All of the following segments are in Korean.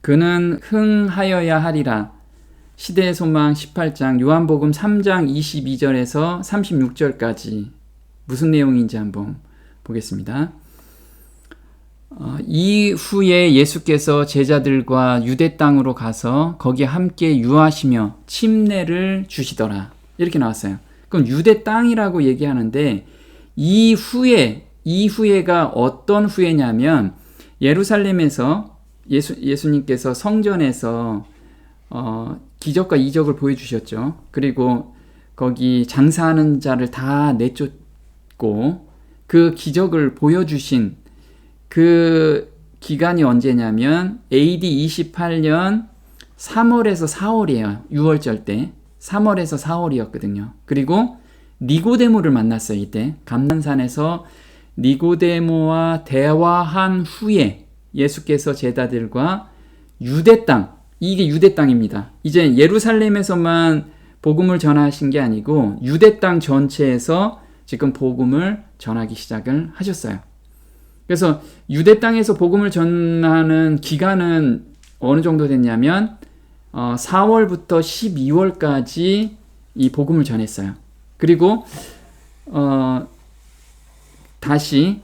그는 흥하여야 하리라. 시대의 소망 18장, 요한복음 3장 22절에서 36절까지 무슨 내용인지 한번 보겠습니다. 이후에 예수께서 제자들과 유대 땅으로 가서 거기에 함께 유하시며 침례를 주시더라. 이렇게 나왔어요. 그럼 유대 땅이라고 얘기하는데 이후에가 어떤 후에냐면 예루살렘에서 예수님께서 성전에서 기적과 이적을 보여주셨죠. 그리고 거기 장사하는 자를 다 내쫓고 그 기적을 보여주신 그 기간이 언제냐면 AD 28년 3월에서 4월이에요. 6월절 때 3월에서 4월이었거든요. 그리고 니고데모를 만났어요. 이때 감난산에서 니고데모와 대화한 후에 예수께서 제자들과 유대 땅, 이게 유대 땅입니다. 이제 예루살렘에서만 복음을 전하신 게 아니고 유대 땅 전체에서 지금 복음을 전하기 시작을 하셨어요. 그래서 유대 땅에서 복음을 전하는 기간은 어느 정도 됐냐면 4월부터 12월까지 이 복음을 전했어요. 그리고 다시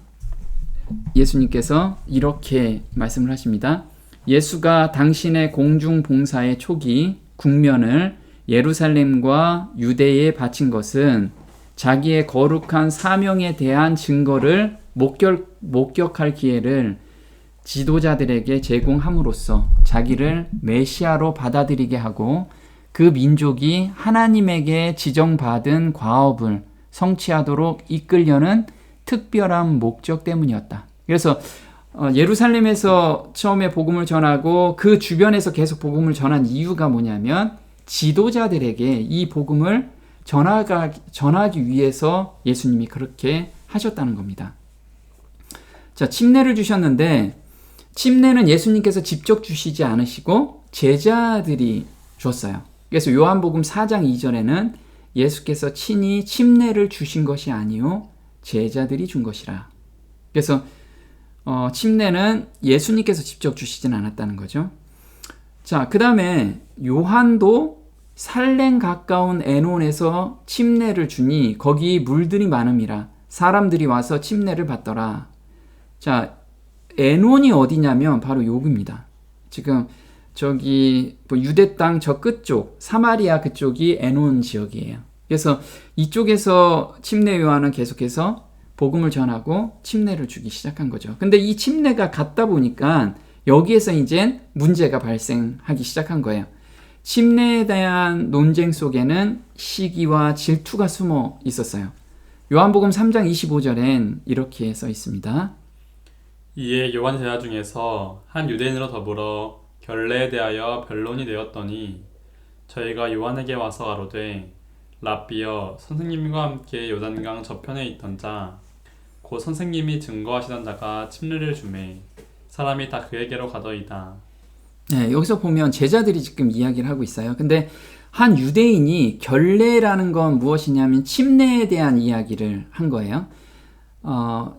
예수님께서 이렇게 말씀을 하십니다. 예수가 당신의 공중 봉사의 초기 국면을 예루살렘과 유대에 바친 것은 자기의 거룩한 사명에 대한 증거를 목격할 기회를 지도자들에게 제공함으로써 자기를 메시아로 받아들이게 하고 그 민족이 하나님에게 지정받은 과업을 성취하도록 이끌려는 특별한 목적 때문이었다. 그래서 예루살렘에서 처음에 복음을 전하고 그 주변에서 계속 복음을 전한 이유가 뭐냐면 지도자들에게 이 복음을 전하기 위해서 예수님이 그렇게 하셨다는 겁니다. 자, 침례를 주셨는데 침례는 예수님께서 직접 주시지 않으시고 제자들이 줬어요. 그래서 요한복음 4장 2절에는 예수께서 친히 침례를 주신 것이 아니요 제자들이 준 것이라. 그래서 침례는 예수님께서 직접 주시진 않았다는 거죠. 자, 그 다음에 요한도 살렘 가까운 에논에서 침례를 주니 거기 물들이 많음이라 사람들이 와서 침례를 받더라. 자, 에논이 어디냐면 바로 요구입니다. 지금 저기 유대 땅 저 끝쪽 사마리아 그쪽이 에논 지역이에요. 그래서 이쪽에서 침례 요한은 계속해서 복음을 전하고 침례를 주기 시작한 거죠. 근데 이 침례가 갔다 보니까 여기에서 이제 문제가 발생하기 시작한 거예요. 침례에 대한 논쟁 속에는 시기와 질투가 숨어 있었어요. 요한복음 3장 25절엔 이렇게 써 있습니다. 이에 요한 제자 중에서 한 유대인으로 더불어 결례에 대하여 변론이 되었더니 저희가 요한에게 와서 가로되 랍비여 선생님과 함께 요단강 저편에 있던 자 곧 선생님이 증거하시던 자가 침례를 주매 사람이 다 그에게로 가더이다. 네, 여기서 보면 제자들이 지금 이야기를 하고 있어요. 근데 한 유대인이 결례라는 건 무엇이냐면 침례에 대한 이야기를 한 거예요.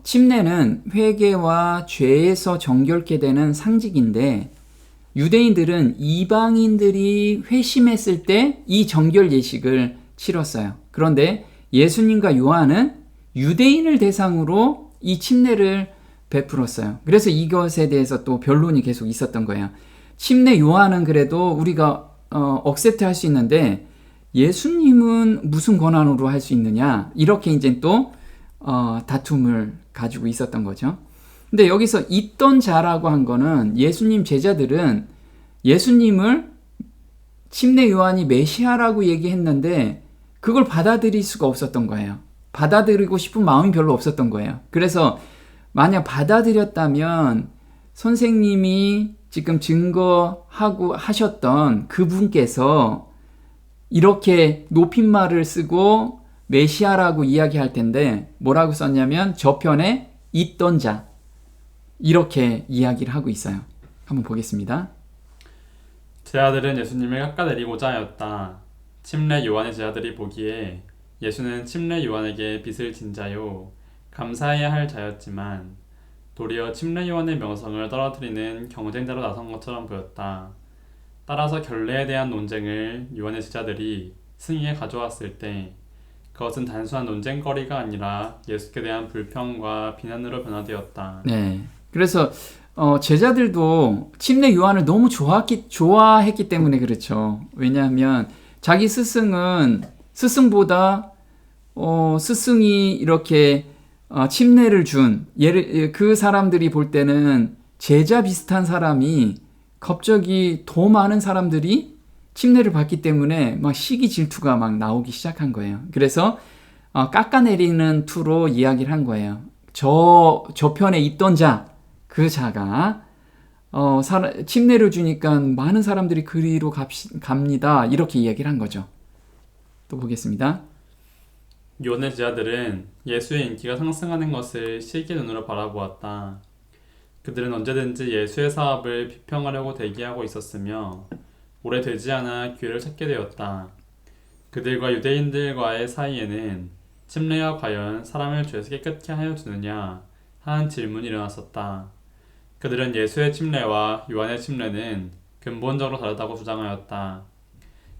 침례는 회개와 죄에서 정결케 되는 상징인데 유대인들은 이방인들이 회심했을 때 이 정결 예식을 치렀어요. 그런데 예수님과 요한은 유대인을 대상으로 이 침례를 베풀었어요. 그래서 이것에 대해서 또 변론이 계속 있었던 거예요. 침례 요한은 그래도 우리가 억셉트 할 수 있는데 예수님은 무슨 권한으로 할 수 있느냐 이렇게 이제 또 다툼을 가지고 있었던 거죠. 근데 여기서 있던 자라고 한 거는 예수님 제자들은 예수님을 침례 요한이 메시아라고 얘기했는데 그걸 받아들일 수가 없었던 거예요. 받아들이고 싶은 마음이 별로 없었던 거예요. 그래서 만약 받아들였다면 선생님이 지금 증거하고 하셨던 그분께서 이렇게 높임말을 쓰고 메시아라고 이야기할 텐데 뭐라고 썼냐면 저편에 있던 자 이렇게 이야기를 하고 있어요. 한번 보겠습니다. 제자들은 예수님을 깎아내리고자 하였다. 침례 요한의 제자들이 보기에 예수는 침례 요한에게 빚을 진 자요 감사해야 할 자였지만 도리어 침례 요한의 명성을 떨어뜨리는 경쟁자로 나선 것처럼 보였다. 따라서 결례에 대한 논쟁을 요한의 제자들이 승인에 가져왔을 때 그것은 단순한 논쟁거리가 아니라 예수께 대한 불평과 비난으로 변화되었다. 네. 그래서 제자들도 침례 요한을 너무 좋아했기 때문에 그렇죠. 왜냐하면 자기 스승보다 스승이 이렇게 침례를 준 그 사람들이 볼 때는 제자 비슷한 사람이 갑자기 더 많은 사람들이 침례를 받기 때문에 막 시기 질투가 막 나오기 시작한 거예요. 그래서 깎아내리는 투로 이야기를 한 거예요. 저 편에 있던 그 자가 침례를 주니까 많은 사람들이 그리로 갑니다. 이렇게 이야기를 한 거죠. 또 보겠습니다. 요한의 제자들은 예수의 인기가 상승하는 것을 시기의 눈으로 바라보았다. 그들은 언제든지 예수의 사업을 비평하려고 대기하고 있었으며 오래되지 않아 기회를 찾게 되었다. 그들과 유대인들과의 사이에는 침례가 과연 사람을 죄에서 깨끗게 하여 주느냐 하는 질문이 일어났었다. 그들은 예수의 침례와 요한의 침례는 근본적으로 다르다고 주장하였다.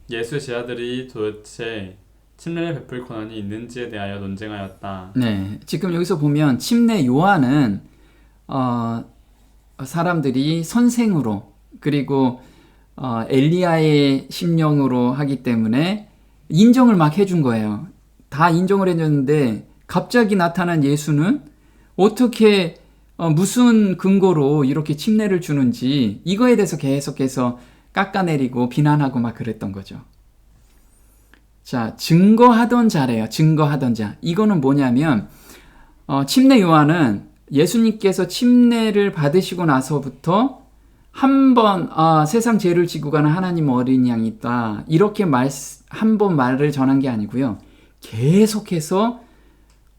예수의 제자들이 도대체 침례를 베풀 권한이 있는지에 대하여 논쟁하였다. 네, 지금 여기서 보면 침례 요한은 사람들이 선생으로 그리고 엘리야의 심령으로 하기 때문에 인정을 막 해준 거예요. 다 인정을 해줬는데 갑자기 나타난 예수는 어떻게 무슨 근거로 이렇게 침례를 주는지 이거에 대해서 계속해서 깎아내리고 비난하고 막 그랬던 거죠. 자, 증거하던 자래요. 증거하던 자. 이거는 뭐냐면 침례 요한은 예수님께서 침례를 받으시고 나서부터 한 번 세상 죄를 지고 가는 하나님 어린 양이 있다. 이렇게 한 번 말을 전한 게 아니고요. 계속해서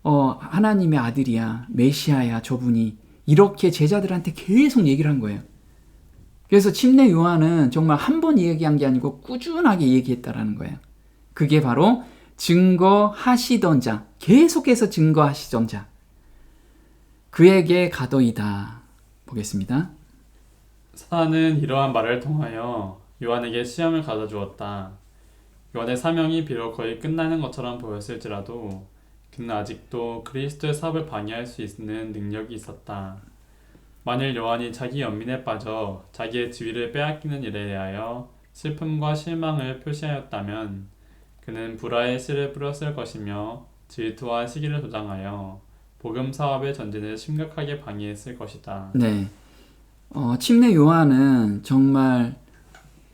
하나님의 아들이야, 메시아야, 저분이 이렇게 제자들한테 계속 얘기를 한 거예요. 그래서 침례 요한은 정말 한 번 얘기한 게 아니고 꾸준하게 얘기했다라는 거예요. 그게 바로 증거하시던 자, 계속해서 증거하시던 자, 그에게 가더이다. 보겠습니다. 사단은 이러한 말을 통하여 요한에게 시험을 가져 주었다. 요한의 사명이 비록 거의 끝나는 것처럼 보였을지라도 그는 아직도 그리스도의 사업을 방해할 수 있는 능력이 있었다. 만일 요한이 자기 연민에 빠져 자기의 지위를 빼앗기는 일에 대하여 슬픔과 실망을 표시하였다면 그는 불화의 씨를 뿌렸을 것이며 질투와 시기를 조장하여 복음 사업의 전진을 심각하게 방해했을 것이다. 네, 침례 요한은 정말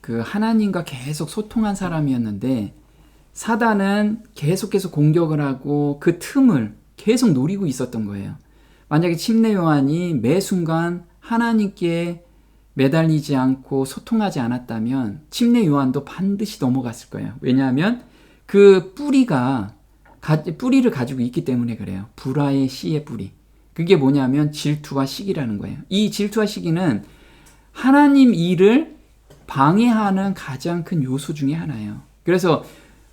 그 하나님과 계속 소통한 사람이었는데 사단은 계속해서 공격을 하고 그 틈을 계속 노리고 있었던 거예요. 만약에 침례 요한이 매 순간 하나님께 매달리지 않고 소통하지 않았다면 침례 요한도 반드시 넘어갔을 거예요. 왜냐하면 그 뿌리를 가지고 있기 때문에 그래요. 불화의 씨의 뿌리. 그게 뭐냐면 질투와 시기라는 거예요. 이 질투와 시기는 하나님 일을 방해하는 가장 큰 요소 중에 하나예요. 그래서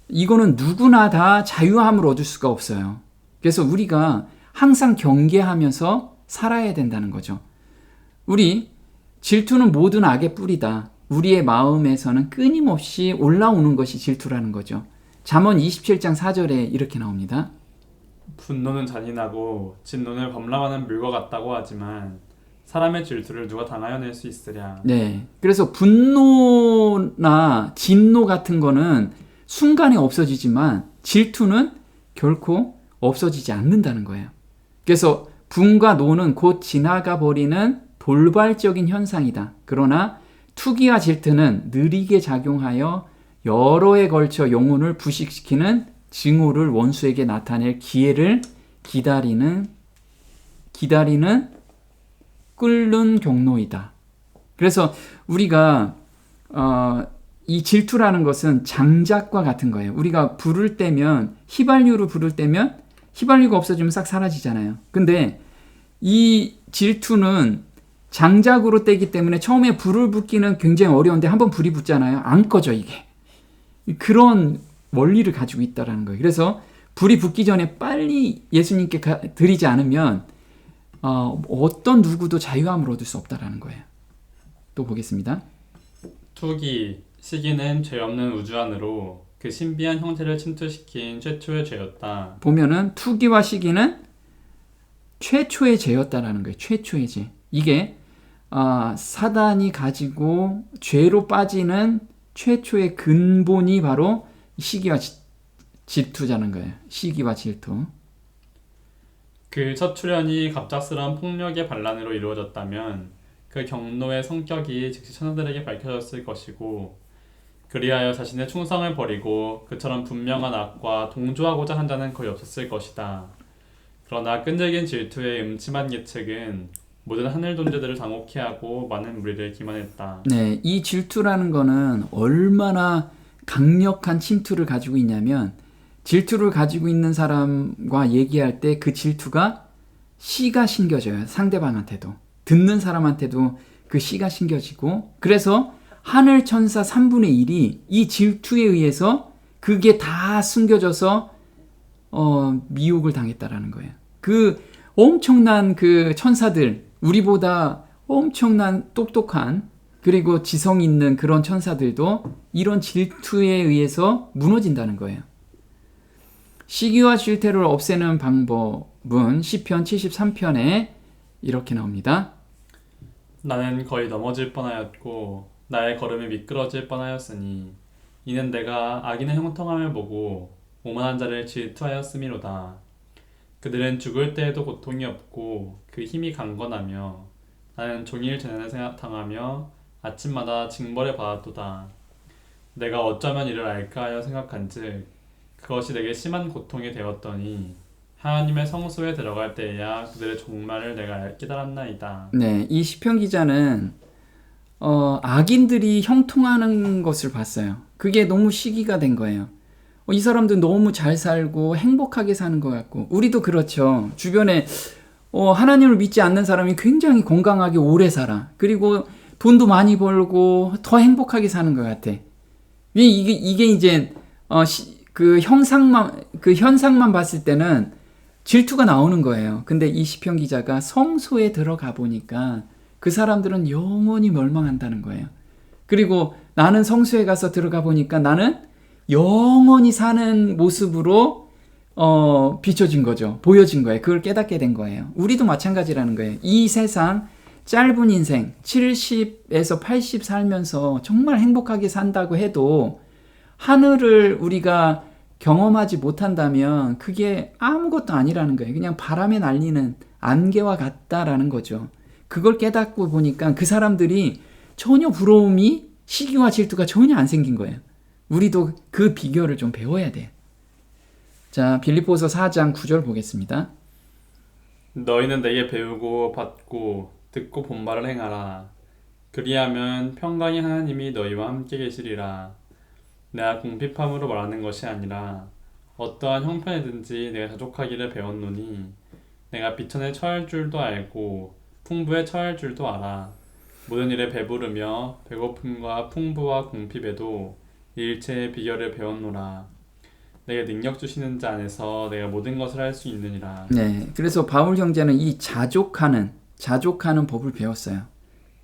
이거는 누구나 다 자유함을 얻을 수가 없어요. 그래서 우리가 항상 경계하면서 살아야 된다는 거죠. 질투는 모든 악의 뿌리다. 우리의 마음에서는 끊임없이 올라오는 것이 질투라는 거죠. 잠언 27장 4절에 이렇게 나옵니다. 분노는 잔인하고 진노는 범람하는 물과 같다고 하지만 사람의 질투를 누가 당하여낼 수 있으랴. 네, 그래서 분노나 진노 같은 거는 순간에 없어지지만 질투는 결코 없어지지 않는다는 거예요. 그래서 분과 노는 곧 지나가 버리는 돌발적인 현상이다. 그러나 투기와 질투는 느리게 작용하여 여러 해 걸쳐 영혼을 부식시키는 증오를 원수에게 나타낼 기회를 기다리는 끓는 경로이다. 그래서 우리가 이 질투라는 것은 장작과 같은 거예요. 우리가 불을 떼면 휘발유를 불을 떼면 휘발유가 없어지면 싹 사라지잖아요. 근데 이 질투는 장작으로 떼기 때문에 처음에 불을 붙기는 굉장히 어려운데 한번 불이 붙잖아요. 안 꺼져 이게. 그런 원리를 가지고 있다는 거예요. 그래서 불이 붙기 전에 빨리 예수님께 드리지 않으면 어떤 누구도 자유함을 얻을 수 없다라는 거예요. 또 보겠습니다. 투기, 시기는 죄 없는 우주 안으로 그 신비한 형체를 침투시킨 최초의 죄였다. 보면은 투기와 시기는 최초의 죄였다라는 거예요. 최초의 죄. 이게 사단이 가지고 죄로 빠지는 최초의 근본이 바로 시기와 질투자는 거예요. 시기와 질투. 그 첫 출현이 갑작스러운 폭력의 반란으로 이루어졌다면 그 경노의 성격이 즉시 천사들에게 밝혀졌을 것이고 그리하여 자신의 충성을 버리고 그처럼 분명한 악과 동조하고자 한 자는 거의 없었을 것이다. 그러나 끈질긴 질투의 음침한 예측은 모든 하늘 존재들을 당혹해 하고 많은 무리를 기만했다. 네, 이 질투라는 거는 얼마나 강력한 침투를 가지고 있냐면 질투를 가지고 있는 사람과 얘기할 때 그 질투가 씨가 신겨져요. 상대방한테도. 듣는 사람한테도 그 씨가 신겨지고 그래서 하늘 천사 3분의 1이 이 질투에 의해서 그게 다 숨겨져서 미혹을 당했다라는 거예요. 그 엄청난 그 천사들, 우리보다 엄청난 똑똑한 그리고 지성 있는 그런 천사들도 이런 질투에 의해서 무너진다는 거예요. 시기와 질투를 없애는 방법은 시편 73편에 이렇게 나옵니다. 나는 거의 넘어질 뻔하였고 나의 걸음이 미끄러질 뻔하였으니 이는 내가 악인의 형통함을 보고 오만한 자를 질투하였음이로다. 그들은 죽을 때에도 고통이 없고 그 힘이 강건하며 나는 종일 재난을 당하며 아침마다 징벌을 받았도다. 내가 어쩌면 이를 알까 하여 생각한즉 그것이 내게 심한 고통이 되었더니 하나님의 성소에 들어갈 때에야 그들의 종말을 내가 깨달았나이다. 네, 이 시편 기자는 악인들이 형통하는 것을 봤어요. 그게 너무 시기가 된 거예요. 이 사람들 너무 잘 살고 행복하게 사는 것 같고 우리도 그렇죠. 주변에 하나님을 믿지 않는 사람이 굉장히 건강하게 오래 살아. 그리고 돈도 많이 벌고 더 행복하게 사는 것 같아. 이게 이제 그 현상만 봤을 때는 질투가 나오는 거예요. 근데 이 시편 기자가 성소에 들어가 보니까 그 사람들은 영원히 멸망한다는 거예요. 그리고 나는 성소에 가서 들어가 보니까 나는 영원히 사는 모습으로 비춰진 거죠. 보여진 거예요. 그걸 깨닫게 된 거예요. 우리도 마찬가지라는 거예요. 이 세상 짧은 인생 70에서 80 살면서 정말 행복하게 산다고 해도 하늘을 우리가 경험하지 못한다면 그게 아무것도 아니라는 거예요. 그냥 바람에 날리는 안개와 같다라는 거죠. 그걸 깨닫고 보니까 그 사람들이 전혀 부러움이 시기와 질투가 전혀 안 생긴 거예요. 우리도 그 비결을 좀 배워야 돼요. 자, 빌립보서 4장 9절 보겠습니다. 너희는 내게 배우고 받고 듣고 본 바를 행하라. 그리하면 평강의 하나님이 너희와 함께 계시리라. 내가 궁핍함으로 말하는 것이 아니라 어떠한 형편이든지 내가 자족하기를 배웠노니 내가 비천에 처할 줄도 알고 풍부에 처할 줄도 알아. 모든 일에 배부르며 배고픔과 풍부와 궁핍에도 일체의 비결을 배웠노라. 내게 능력 주시는 자 안에서 내가 모든 것을 할 수 있느니라. 네, 그래서 바울 형제는 이 자족하는 법을 배웠어요.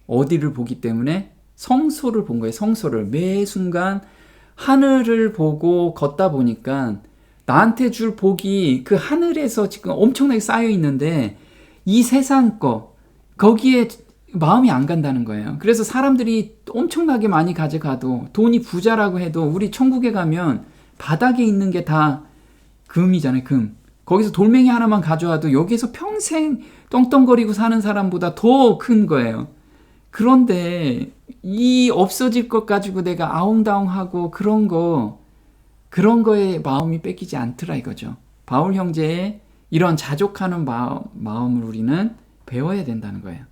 어디를 보기 때문에 성소를 본 거예요. 성소를 매 순간 하늘을 보고 걷다 보니까 나한테 줄 복이 그 하늘에서 지금 엄청나게 쌓여 있는데 이 세상 거기에 마음이 안 간다는 거예요. 그래서 사람들이 엄청나게 많이 가져가도 돈이 부자라고 해도 우리 천국에 가면 바닥에 있는 게 다 금이잖아요. 금. 거기서 돌멩이 하나만 가져와도 여기서 평생 떵떵거리고 사는 사람보다 더 큰 거예요. 그런데 이 없어질 것 가지고 내가 아웅다웅하고 그런 거에 마음이 뺏기지 않더라 이거죠. 바울 형제의 이런 자족하는 마음을 우리는 배워야 된다는 거예요.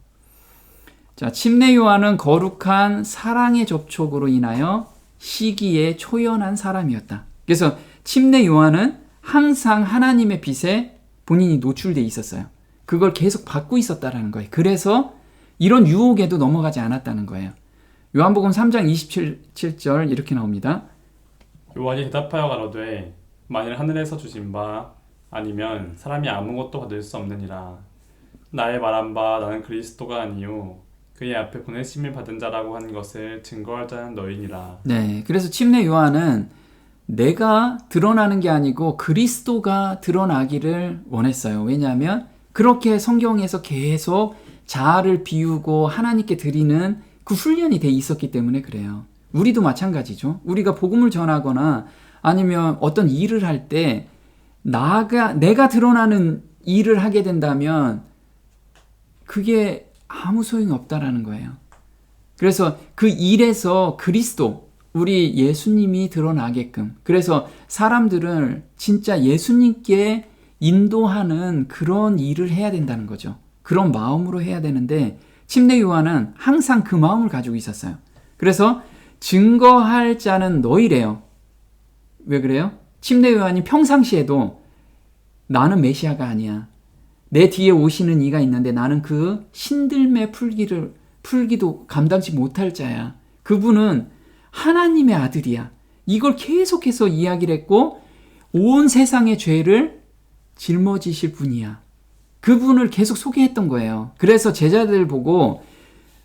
자, 침례 요한은 거룩한 사랑의 접촉으로 인하여 시기에 초연한 사람이었다. 그래서 침례 요한은 항상 하나님의 빛에 본인이 노출돼 있었어요. 그걸 계속 받고 있었다라는 거예요. 그래서 이런 유혹에도 넘어가지 않았다는 거예요. 요한복음 3장 27절 이렇게 나옵니다. 요한이 대답하여 가로되 만일 하늘에서 주신 바 아니면 사람이 아무것도 받을 수 없느니라. 나의 말한 바 나는 그리스도가 아니요 그의 앞에 보내심을 받은 자라고 한 것을 증거할 자는 너희니라. 네, 그래서 침례 요한은 내가 드러나는 게 아니고 그리스도가 드러나기를 원했어요. 왜냐하면 그렇게 성경에서 계속 자아를 비우고 하나님께 드리는 그 훈련이 돼 있었기 때문에 그래요. 우리도 마찬가지죠. 우리가 복음을 전하거나 아니면 어떤 일을 할 때 내가 드러나는 일을 하게 된다면 그게 아무 소용이 없다라는 거예요. 그래서 그 일에서 그리스도, 우리 예수님이 드러나게끔, 그래서 사람들을 진짜 예수님께 인도하는 그런 일을 해야 된다는 거죠. 그런 마음으로 해야 되는데 침례 요한은 항상 그 마음을 가지고 있었어요. 그래서 증거할 자는 너희래요. 왜 그래요? 침례 요한이 평상시에도 나는 메시아가 아니야. 내 뒤에 오시는 이가 있는데 나는 그 신들매 풀기도 감당치 못할 자야. 그분은 하나님의 아들이야. 이걸 계속해서 이야기를 했고 온 세상의 죄를 짊어지실 분이야. 그분을 계속 소개했던 거예요. 그래서 제자들 보고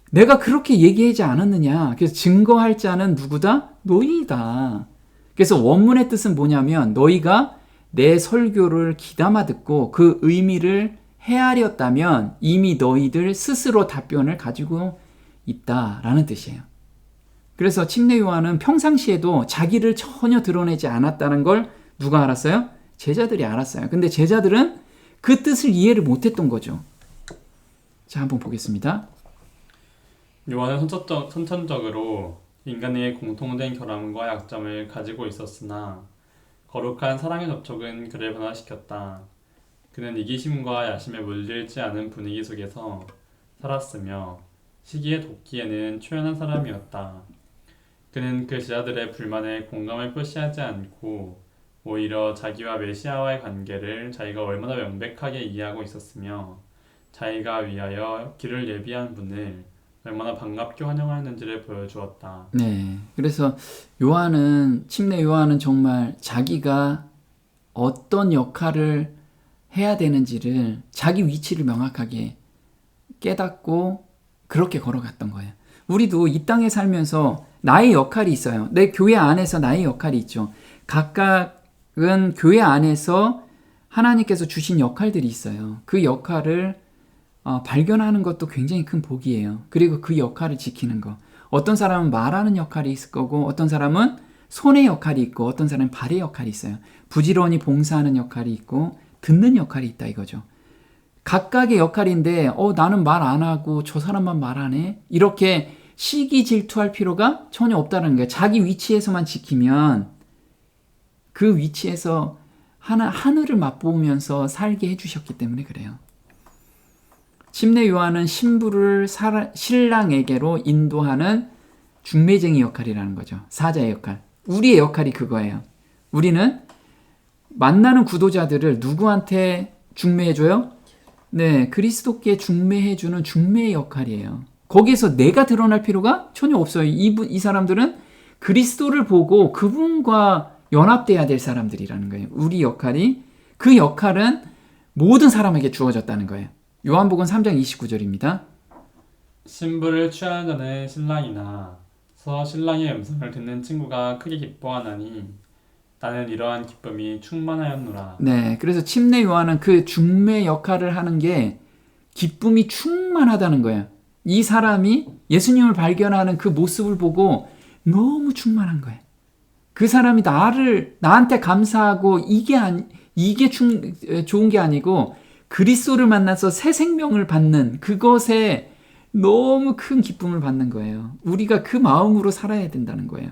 내가 그렇게 얘기하지 않았느냐. 그래서 증거할 자는 누구다? 너희다. 그래서 원문의 뜻은 뭐냐면 너희가 내 설교를 귀담아 듣고 그 의미를 헤아렸다면 이미 너희들 스스로 답변을 가지고 있다라는 뜻이에요. 그래서 침례 요한은 평상시에도 자기를 전혀 드러내지 않았다는 걸 누가 알았어요? 제자들이 알았어요. 근데 제자들은 그 뜻을 이해를 못했던 거죠. 자, 한번 보겠습니다. 요한은 선천적으로 인간의 공통된 결함과 약점을 가지고 있었으나 거룩한 사랑의 접촉은 그를 변화시켰다. 그는 이기심과 야심에 물들지 않은 분위기 속에서 살았으며 시기에 돕기에는 초연한 사람이었다. 그는 그 제자들의 불만에 공감을 표시하지 않고 오히려 자기와 메시아와의 관계를 자기가 얼마나 명백하게 이해하고 있었으며 자기가 위하여 길을 예비한 분을 얼마나 반갑게 환영하였는지를 보여주었다. 네. 그래서 침례 요한은 정말 자기가 어떤 역할을 해야 되는지를 자기 위치를 명확하게 깨닫고 그렇게 걸어갔던 거예요. 우리도 이 땅에 살면서 나의 역할이 있어요. 내 교회 안에서 나의 역할이 있죠. 각각은 교회 안에서 하나님께서 주신 역할들이 있어요. 그 역할을 발견하는 것도 굉장히 큰 복이에요. 그리고 그 역할을 지키는 거. 어떤 사람은 말하는 역할이 있을 거고 어떤 사람은 손의 역할이 있고 어떤 사람은 발의 역할이 있어요. 부지런히 봉사하는 역할이 있고 듣는 역할이 있다 이거죠. 각각의 역할인데 나는 말 안 하고 저 사람만 말하네? 이렇게 시기 질투할 필요가 전혀 없다는 거예요. 자기 위치에서만 지키면 그 위치에서 하늘을 맛보면서 살게 해주셨기 때문에 그래요. 침례 요한은 신부를 신랑에게로 인도하는 중매쟁이 역할이라는 거죠. 사자의 역할. 우리의 역할이 그거예요. 우리는 만나는 구도자들을 누구한테 중매해줘요? 네, 그리스도께 중매해주는 중매의 역할이에요. 거기에서 내가 드러날 필요가 전혀 없어요. 이 사람들은 그리스도를 보고 그분과 연합돼야 될 사람들이라는 거예요. 우리 역할이, 그 역할은 모든 사람에게 주어졌다는 거예요. 요한복음 3장 29절입니다. 신부를 취하는 자는 신랑이나 서 신랑의 음성을 듣는 친구가 크게 기뻐하나니 나는 이러한 기쁨이 충만하였노라. 네, 그래서 침례 요한은 그 중매 역할을 하는 게 기쁨이 충만하다는 거예요. 이 사람이 예수님을 발견하는 그 모습을 보고 너무 충만한 거예요. 그 사람이 나한테 감사하고 이게 좋은 게 아니고 그리스도를 만나서 새 생명을 받는 그것에 너무 큰 기쁨을 받는 거예요. 우리가 그 마음으로 살아야 된다는 거예요.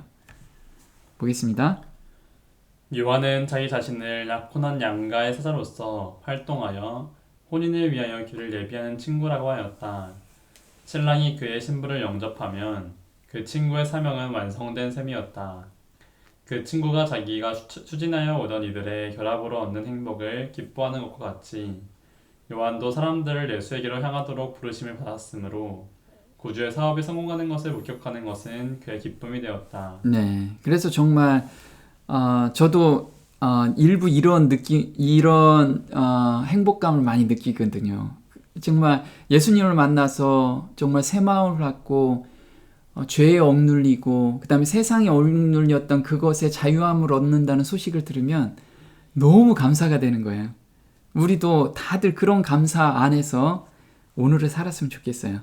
보겠습니다. 요한은 자기 자신을 약혼한 양가의 사자로서 활동하여 혼인을 위하여 길을 예비하는 친구라고 하였다. 신랑이 그의 신부를 영접하면 그 친구의 사명은 완성된 셈이었다. 그 친구가 자기가 추진하여 오던 이들의 결합으로 얻는 행복을 기뻐하는 것과 같이 요한도 사람들을 예수에게로 향하도록 부르심을 받았으므로 구주의 사업이 성공하는 것을 목격하는 것은 그의 기쁨이 되었다. 네, 그래서 정말 저도 일부 이런 행복감을 많이 느끼거든요. 정말 예수님을 만나서 정말 새 마음을 갖고 죄에 억눌리고 그 다음에 세상에 억눌렸던 그것에 자유함을 얻는다는 소식을 들으면 너무 감사가 되는 거예요. 우리도 다들 그런 감사 안에서 오늘을 살았으면 좋겠어요.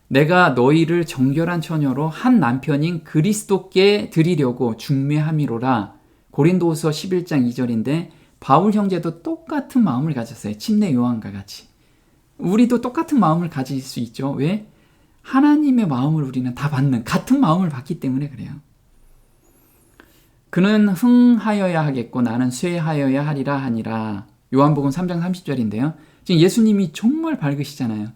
내가 너희를 정결한 처녀로 한 남편인 그리스도께 드리려고 중매함이로라. 고린도후서 11장 2절인데 바울 형제도 똑같은 마음을 가졌어요. 침례 요한과 같이. 우리도 똑같은 마음을 가질 수 있죠. 왜? 하나님의 마음을 우리는 다 받는, 같은 마음을 받기 때문에 그래요. 그는 흥하여야 하겠고 나는 쇠하여야 하리라 하니라. 요한복음 3장 30절인데요. 지금 예수님이 정말 밝으시잖아요.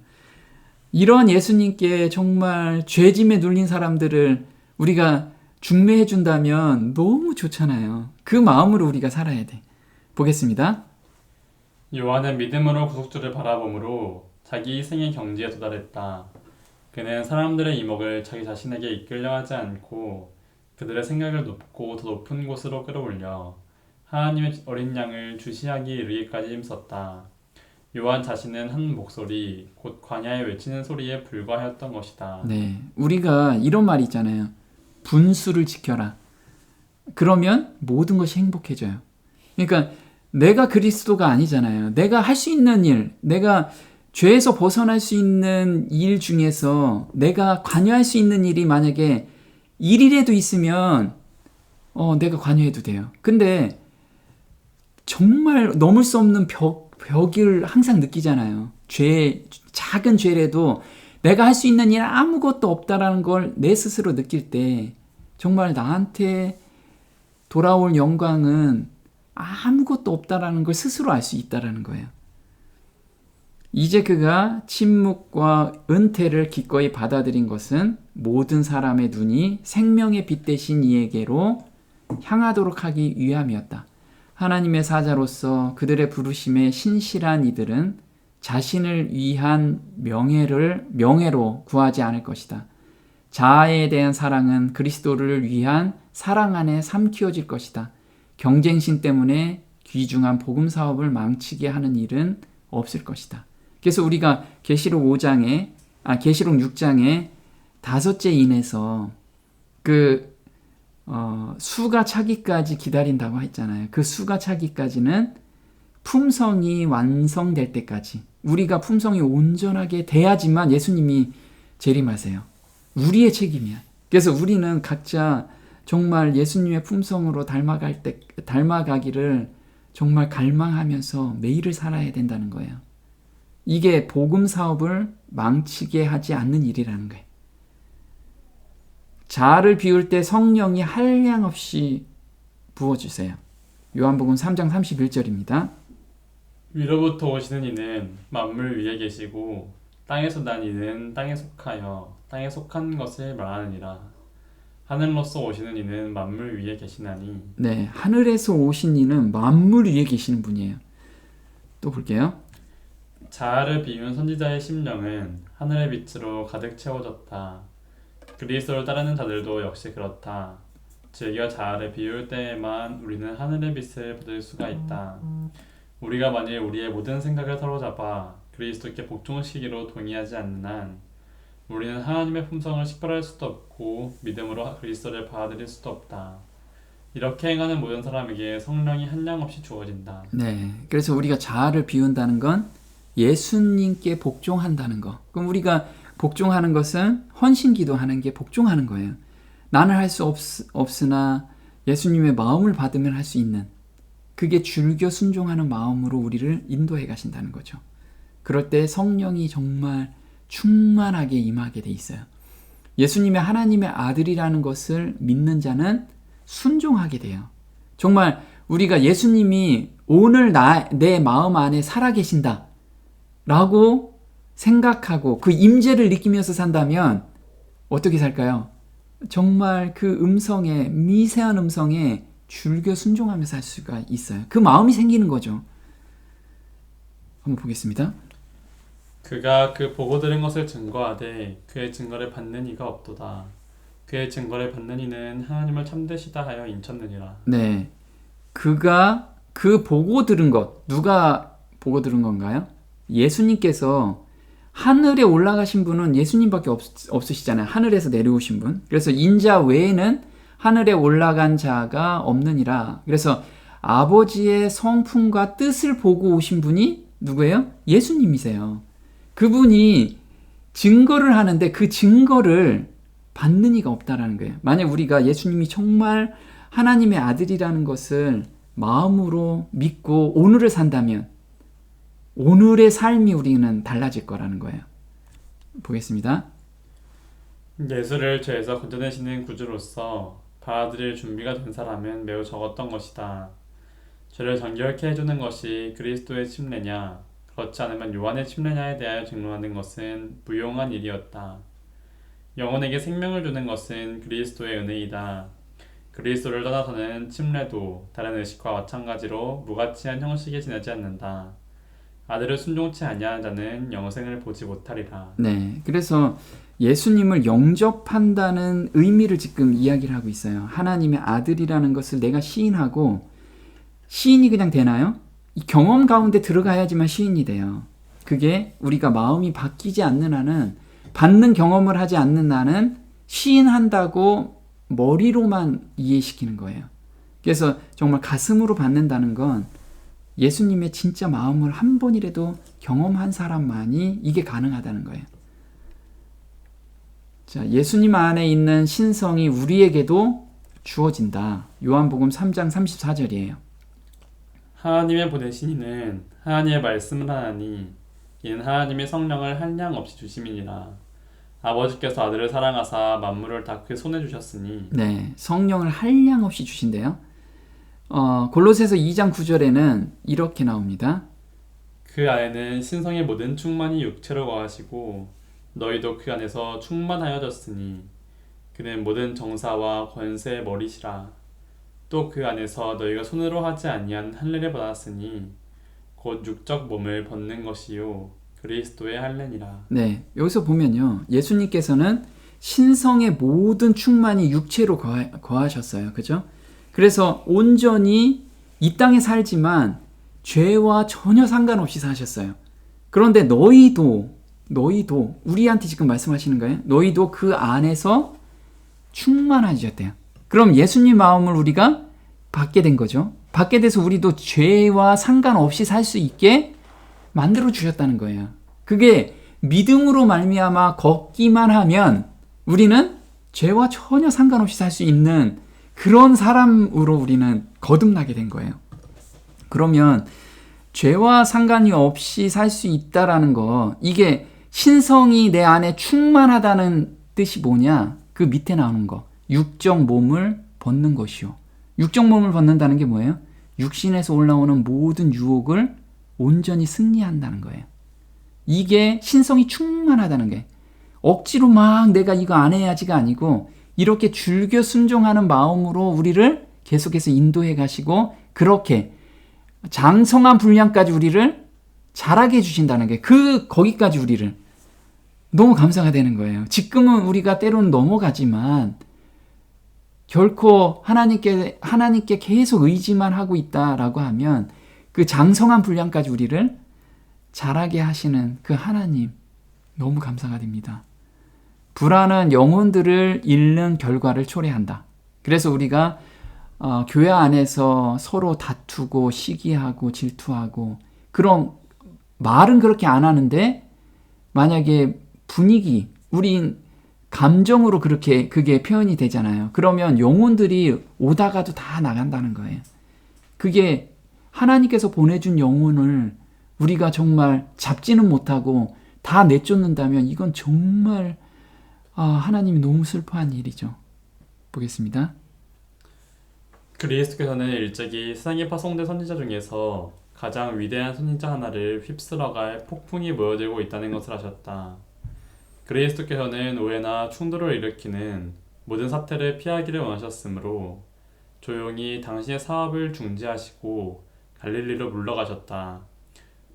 이런 예수님께 정말 죄짐에 눌린 사람들을 우리가 중매해 준다면 너무 좋잖아요. 그 마음으로 우리가 살아야 돼. 보겠습니다. 요한은 믿음으로 구속주를 바라봄으로 자기 희생의 경지에 도달했다. 그는 사람들의 이목을 자기 자신에게 이끌려 하지 않고 그들의 생각을 높고 더 높은 곳으로 끌어올려 하나님의 어린 양을 주시하기 이르기까지 힘썼다. 요한 자신은 한 목소리, 곧 광야에 외치는 소리에 불과하였던 것이다. 네, 우리가 이런 말이 있잖아요. 분수를 지켜라. 그러면 모든 것이 행복해져요. 그러니까 내가 그리스도가 아니잖아요. 내가 할 수 있는 일, 내가 죄에서 벗어날 수 있는 일 중에서 내가 관여할 수 있는 일이 만약에 1일에도 있으면 내가 관여해도 돼요. 근데 정말 넘을 수 없는 벽을 항상 느끼잖아요. 작은 죄라도 내가 할 수 있는 일 아무것도 없다라는 걸 내 스스로 느낄 때 정말 나한테 돌아올 영광은 아무것도 없다라는 걸 스스로 알 수 있다라는 거예요. 이제 그가 침묵과 은퇴를 기꺼이 받아들인 것은 모든 사람의 눈이 생명의 빛 대신 이에게로 향하도록 하기 위함이었다. 하나님의 사자로서 그들의 부르심에 신실한 이들은 자신을 위한 명예로 구하지 않을 것이다. 자아에 대한 사랑은 그리스도를 위한 사랑 안에 삼키어질 것이다. 경쟁심 때문에 귀중한 복음 사업을 망치게 하는 일은 없을 것이다. 그래서 우리가 계시록 6장에 다섯째 인에서 수가 차기까지 기다린다고 했잖아요. 그 수가 차기까지는 품성이 완성될 때까지 우리가 품성이 온전하게 돼야지만 예수님이 재림하세요. 우리의 책임이야. 그래서 우리는 각자 정말 예수님의 품성으로 닮아가기를 정말 갈망하면서 매일을 살아야 된다는 거예요. 이게 복음 사업을 망치게 하지 않는 일이라는 거예요. 자아를 비울 때 성령이 한량없이 부어주세요. 요한복음 3장 31절입니다. 위로부터 오시는 이는 만물 위에 계시고 땅에서 난 이는 땅에 속하여 땅에 속한 것을 말하느니라. 하늘로서 오시는 이는 만물 위에 계시나니. 네, 하늘에서 오신 이는 만물 위에 계시는 분이에요. 또 볼게요. 자아를 비운 선지자의 심령은 하늘의 빛으로 가득 채워졌다. 그리스도를 따르는 자들도 역시 그렇다. 즐겨 자아를 비울 때에만 우리는 하늘의 빛을 받을 수가 있다. 우리가 만일 우리의 모든 생각을 사로잡아 그리스도께 복종시키기로 동의하지 않는 한 우리는 하나님의 품성을 식별할 수도 없고 믿음으로 그리스도를 받아들일 수도 없다. 이렇게 행하는 모든 사람에게 성령이 한량없이 주어진다. 네, 그래서 우리가 자아를 비운다는 건 예수님께 복종한다는 거. 그럼 우리가 복종하는 것은 헌신기도하는 게 복종하는 거예요. 나는 할 수 없으나 예수님의 마음을 받으면 할 수 있는, 그게 줄겨 순종하는 마음으로 우리를 인도해 가신다는 거죠. 그럴 때 성령이 정말 충만하게 임하게 돼 있어요. 예수님의 하나님의 아들이라는 것을 믿는 자는 순종하게 돼요. 정말 우리가 예수님이 오늘 내 마음 안에 살아계신다 라고 생각하고 그 임재를 느끼면서 산다면 어떻게 살까요? 정말 그 음성에, 미세한 음성에 줄겨 순종하면서 살 수가 있어요. 그 마음이 생기는 거죠. 한번 보겠습니다. 그가 그 보고 들은 것을 증거하되 그의 증거를 받는 이가 없도다. 그의 증거를 받는 이는 하나님을 참되시다 하여 인쳤느니라. 네, 그가 그 보고 들은 것, 누가 보고 들은 건가요? 예수님께서 하늘에 올라가신 분은 예수님밖에 없으시잖아요. 하늘에서 내려오신 분. 그래서 인자 외에는 하늘에 올라간 자가 없느니라. 그래서 아버지의 성품과 뜻을 보고 오신 분이 누구예요? 예수님이세요. 그분이 증거를 하는데 그 증거를 받는 이가 없다라는 거예요. 만약 우리가 예수님이 정말 하나님의 아들이라는 것을 마음으로 믿고 오늘을 산다면 오늘의 삶이 우리는 달라질 거라는 거예요. 보겠습니다. 예수를 죄에서 건져내시는 구주로서 받아들일 준비가 된 사람은 매우 적었던 것이다. 죄를 정결케 해주는 것이 그리스도의 침례냐, 그렇지 않으면 요한의 침례냐에 대하여 증론하는 것은 무용한 일이었다. 영혼에게 생명을 주는 것은 그리스도의 은혜이다. 그리스도를 떠나서는 침례도 다른 의식과 마찬가지로 무가치한 형식에 지나지 않는다. 아들을 순종치 아니하는 자는 영생을 보지 못하리라. 네, 그래서 예수님을 영접한다는 의미를 지금 이야기를 하고 있어요. 하나님의 아들이라는 것을 내가 시인하고, 시인이 그냥 되나요? 이 경험 가운데 들어가야지만 시인이 돼요. 그게 우리가 마음이 바뀌지 않는 한은, 받는 경험을 하지 않는 한은 시인한다고 머리로만 이해시키는 거예요. 그래서 정말 가슴으로 받는다는 건 예수님의 진짜 마음을 한 번이라도 경험한 사람만이 이게 가능하다는 거예요. 자, 예수님 안에 있는 신성이 우리에게도 주어진다. 요한복음 3장 34절이에요. 하나님의 보내신 이는 하나님의 말씀을 하나니 이는 하나님의 성령을 한량 없이 주심이니라. 아버지께서 아들을 사랑하사 만물을 다 그 손에 주셨으니. 네, 성령을 한량 없이 주신대요. 골로새서 2장 9절에는 이렇게 나옵니다. 그 안에는 신성의 모든 충만이 육체로 거하시고 너희도 그 안에서 충만하여졌으니 그는 모든 정사와 권세의 머리시라. 또 그 안에서 너희가 손으로 하지 아니한 할례를 받았으니 곧 육적 몸을 벗는 것이요 그리스도의 할례니라. 네, 여기서 보면요, 예수님께서는 신성의 모든 충만이 육체로 거하셨어요. 그죠? 그래서 온전히 이 땅에 살지만 죄와 전혀 상관없이 사셨어요. 그런데 너희도 우리한테 지금 말씀하시는 거예요. 너희도 그 안에서 충만해졌대요. 그럼 예수님 마음을 우리가 받게 된 거죠. 받게 돼서 우리도 죄와 상관없이 살 수 있게 만들어 주셨다는 거예요. 그게 믿음으로 말미암아 걷기만 하면 우리는 죄와 전혀 상관없이 살 수 있는 그런 사람으로 우리는 거듭나게 된 거예요. 그러면 죄와 상관이 없이 살 수 있다라는 거, 이게 신성이 내 안에 충만하다는 뜻이 뭐냐? 그 밑에 나오는 거, 육적 몸을 벗는 것이요. 육적 몸을 벗는다는 게 뭐예요? 육신에서 올라오는 모든 유혹을 온전히 승리한다는 거예요. 이게 신성이 충만하다는 게, 억지로 막 내가 이거 안 해야지가 아니고 이렇게 줄겨 순종하는 마음으로 우리를 계속해서 인도해 가시고 그렇게 장성한 분량까지 우리를 자라게 해주신다는 게, 거기까지 우리를 너무 감사가 되는 거예요. 지금은 우리가 때로는 넘어가지만 결코 하나님께 계속 의지만 하고 있다라고 하면 그 장성한 분량까지 우리를 자라게 하시는 그 하나님, 너무 감사가 됩니다. 불안한 영혼들을 잃는 결과를 초래한다. 그래서 우리가 교회 안에서 서로 다투고 시기하고 질투하고, 그런 말은 그렇게 안 하는데 만약에 분위기, 우린 감정으로 그게 표현이 되잖아요. 그러면 영혼들이 오다가도 다 나간다는 거예요. 그게 하나님께서 보내준 영혼을 우리가 정말 잡지는 못하고 다 내쫓는다면 이건 정말 하나님이 너무 슬퍼한 일이죠. 보겠습니다. 그리스도께서는 일찍이 세상에 파송된 선지자 중에서 가장 위대한 선지자 하나를 휩쓸어갈 폭풍이 모여들고 있다는 것을 아셨다. 그리스도께서는 오해나 충돌을 일으키는 모든 사태를 피하기를 원하셨으므로 조용히 당신의 사업을 중지하시고 갈릴리로 물러가셨다.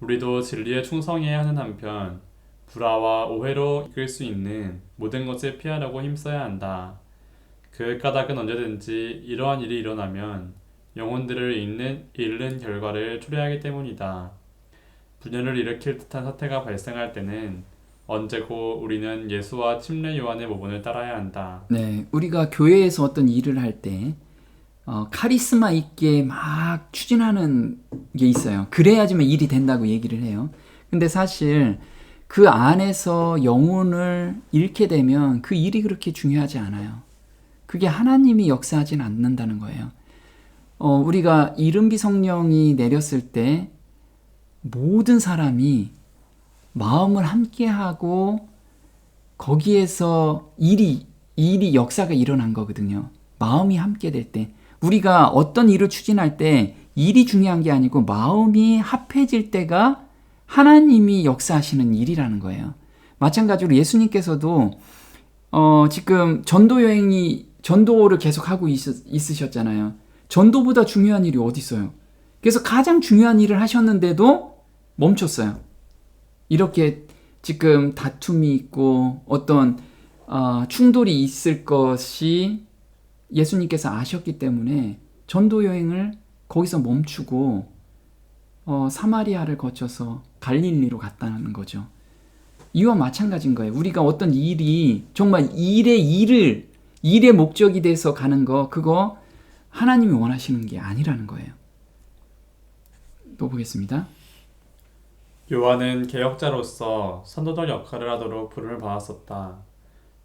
우리도 진리에 충성해야 하는 한편 불화와 오해로 이끌 수 있는 모든 것을 피하려고 힘써야 한다. 그 까닭은 언제든지 이러한 일이 일어나면 영혼들을 잃는 결과를 초래하기 때문이다. 분열을 일으킬 듯한 사태가 발생할 때는 언제고 우리는 예수와 침례 요한의 모본을 따라야 한다. 네, 우리가 교회에서 어떤 일을 할 때 카리스마 있게 막 추진하는 게 있어요. 그래야지만 일이 된다고 얘기를 해요. 근데 사실 그 안에서 영혼을 잃게 되면 그 일이 그렇게 중요하지 않아요. 그게 하나님이 역사하진 않는다는 거예요. 우리가 이른비 성령이 내렸을 때 모든 사람이 마음을 함께하고 거기에서 일이 역사가 일어난 거거든요. 마음이 함께 될 때. 우리가 어떤 일을 추진할 때 일이 중요한 게 아니고 마음이 합해질 때가 하나님이 역사하시는 일이라는 거예요. 마찬가지로 예수님께서도 지금 전도를 계속 하고 있으셨잖아요. 전도보다 중요한 일이 어디 있어요? 그래서 가장 중요한 일을 하셨는데도 멈췄어요. 이렇게 지금 다툼이 있고 어떤 충돌이 있을 것이 예수님께서 아셨기 때문에 전도 여행을 거기서 멈추고 사마리아를 거쳐서 갈릴리로 갔다는 거죠. 이와 마찬가지인 거예요. 우리가 어떤 일이 정말 일의 목적이 돼서 가는 거, 그거 하나님이 원하시는 게 아니라는 거예요. 또 보겠습니다. 요한은 개혁자로서 선도적 역할을 하도록 부름을 받았었다.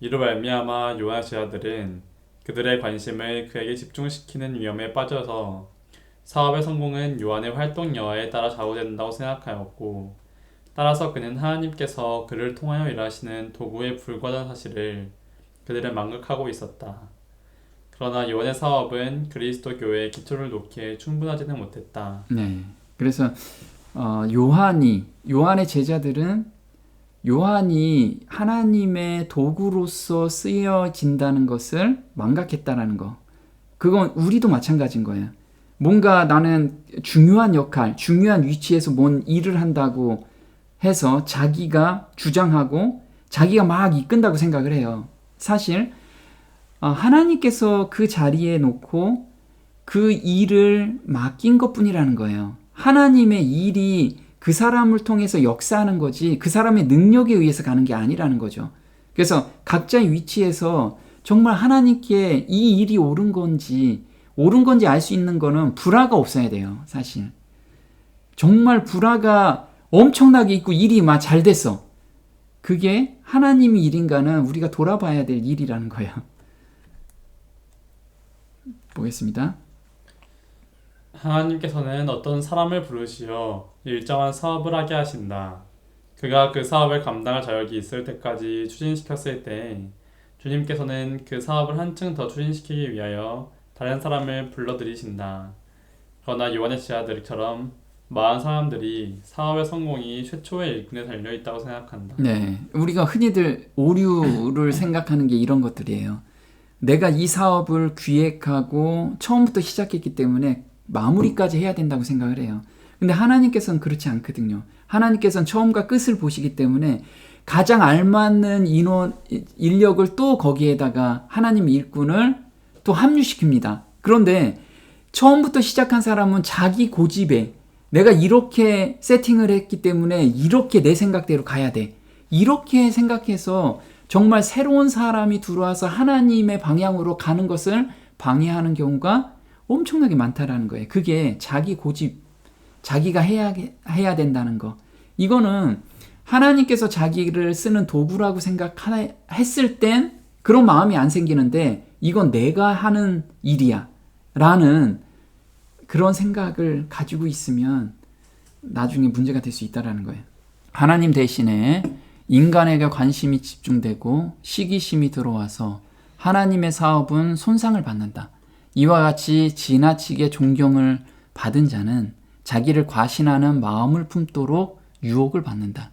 이로 말미암아 요한의 제자들은 그들의 관심을 그에게 집중시키는 위험에 빠져서 사업의 성공은 요한의 활동 여하에 따라 좌우된다고 생각하였고, 따라서 그는 하나님께서 그를 통하여 일하시는 도구에 불과하다는 사실을 그들은 망각하고 있었다. 그러나 요한의 사업은 그리스도 교회의 기초를 놓기에 충분하지는 못했다. 네. 그래서 요한의 제자들은 요한이 하나님의 도구로서 쓰여진다는 것을 망각했다라는 거. 그건 우리도 마찬가지인 거예요. 뭔가 나는 중요한 역할, 중요한 위치에서 뭔 일을 한다고 해서 자기가 주장하고 자기가 막 이끈다고 생각을 해요. 사실 하나님께서 그 자리에 놓고 그 일을 맡긴 것뿐이라는 거예요. 하나님의 일이 그 사람을 통해서 역사하는 거지 그 사람의 능력에 의해서 가는 게 아니라는 거죠. 그래서 각자의 위치에서 정말 하나님께 이 일이 옳은 건지 알 수 있는 거는 불화가 없어야 돼요. 사실 정말 불화가 엄청나게 있고 일이 막 잘 됐어. 그게 하나님의 일인가는 우리가 돌아봐야 될 일이라는 거예요. 보겠습니다. 하나님께서는 어떤 사람을 부르시어 일정한 사업을 하게 하신다. 그가 그 사업을 감당할 자격이 있을 때까지 추진시켰을 때 주님께서는 그 사업을 한층 더 추진시키기 위하여 다른 사람을 불러들이신다. 그러나 요한의 제자들처럼 많은 사람들이 사업의 성공이 최초의 일꾼에 달려있다고 생각한다. 네, 우리가 흔히들 오류를 생각하는 게 이런 것들이에요. 내가 이 사업을 기획하고 처음부터 시작했기 때문에 마무리까지 해야 된다고 생각을 해요. 근데 하나님께서는 그렇지 않거든요. 하나님께서는 처음과 끝을 보시기 때문에 가장 알맞는 인력을 또 거기에다가 하나님 일꾼을 또 합류시킵니다. 그런데 처음부터 시작한 사람은 자기 고집에 내가 이렇게 세팅을 했기 때문에 이렇게 내 생각대로 가야 돼. 이렇게 생각해서 정말 새로운 사람이 들어와서 하나님의 방향으로 가는 것을 방해하는 경우가 엄청나게 많다라는 거예요. 그게 자기 고집, 자기가 해야 된다는 거. 이거는 하나님께서 자기를 쓰는 도구라고 생각했을 땐 그런 마음이 안 생기는데 이건 내가 하는 일이야 라는 그런 생각을 가지고 있으면 나중에 문제가 될 수 있다는 거예요. 하나님 대신에 인간에게 관심이 집중되고 시기심이 들어와서 하나님의 사업은 손상을 받는다. 이와 같이 지나치게 존경을 받은 자는 자기를 과신하는 마음을 품도록 유혹을 받는다.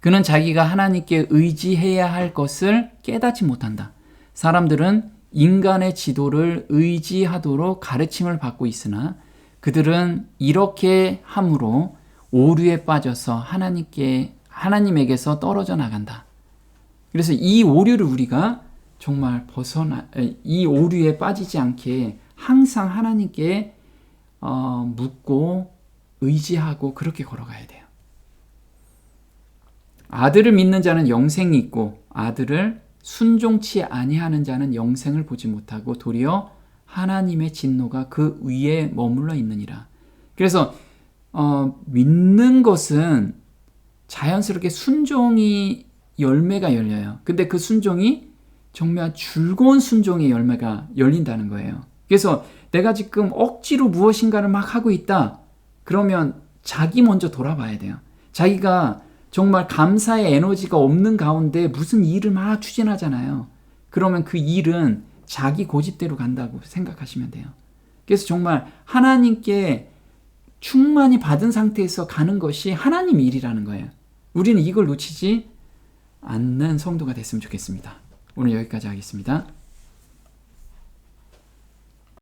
그는 자기가 하나님께 의지해야 할 것을 깨닫지 못한다. 사람들은 인간의 지도를 의지하도록 가르침을 받고 있으나 그들은 이렇게 함으로 오류에 빠져서 하나님에게서 떨어져 나간다. 그래서 이 오류를 우리가 정말 이 오류에 빠지지 않게 항상 하나님께 묻고 의지하고 그렇게 걸어가야 돼요. 아들을 믿는 자는 영생이 있고 아들을 순종치 아니하는 자는 영생을 보지 못하고 도리어 하나님의 진노가 그 위에 머물러 있느니라. 그래서 믿는 것은 자연스럽게 순종이 열매가 열려요. 근데 그 순종이 정말 즐거운 순종의 열매가 열린다는 거예요. 그래서 내가 지금 억지로 무엇인가를 막 하고 있다. 그러면 자기 먼저 돌아봐야 돼요. 자기가 정말 감사의 에너지가 없는 가운데 무슨 일을 막 추진하잖아요. 그러면 그 일은 자기 고집대로 간다고 생각하시면 돼요. 그래서 정말 하나님께 충만히 받은 상태에서 가는 것이 하나님 일이라는 거예요. 우리는 이걸 놓치지 않는 성도가 됐으면 좋겠습니다. 오늘 여기까지 하겠습니다.